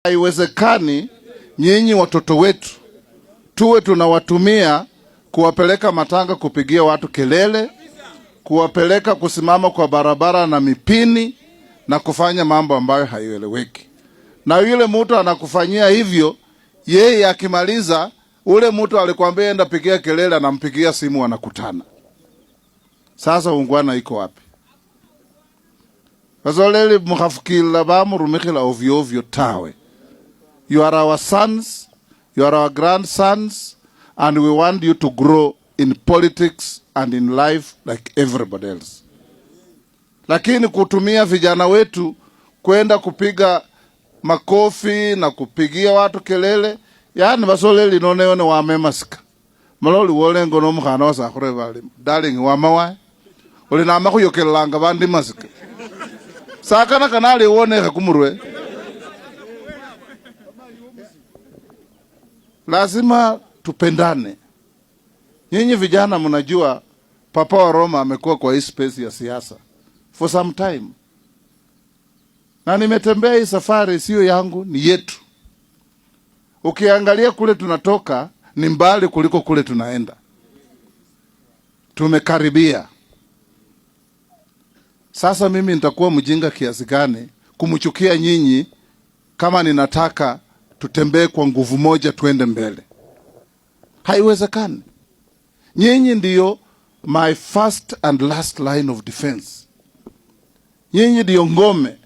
Haiwezekani nyinyi watoto wetu tuwe tunawatumia kuwapeleka matanga kupigia watu kelele, kuwapeleka kusimama kwa barabara na mipini na kufanya mambo ambayo haieleweki. Na yule mtu anakufanyia hivyo, yeye akimaliza, ule mtu alikwambia enda pigia kelele, anampigia simu, wanakutana. Sasa ungwana iko wapi? Bazoleli mkhafukila bamurumikila ovyo ovyo tawe. You are our sons, you are our grandsons, and we want you to grow in politics and in life like everybody else. Lakini kutumia vijana wetu kwenda kupiga makofi na kupigia watu kelele, yani basoleli noneone wamemasika. Maloli wolengo no mkhana wasakhure bali. Darling wamawa. Uli nama kuyokelanga bandi masika. Sakana kanali wone kumurwe. Lazima tupendane. Nyinyi vijana mnajua Papa wa Roma amekuwa kwa hii space ya siasa for some time. Na nimetembea hii safari sio yangu, ni yetu. Ukiangalia kule tunatoka ni mbali kuliko kule tunaenda. Tumekaribia. Sasa mimi nitakuwa mjinga kiasi gani kumchukia nyinyi kama ninataka tutembee kwa nguvu moja tuende mbele? Haiwezekani. Nyinyi ndiyo my first and last line of defense. Nyinyi ndiyo ngome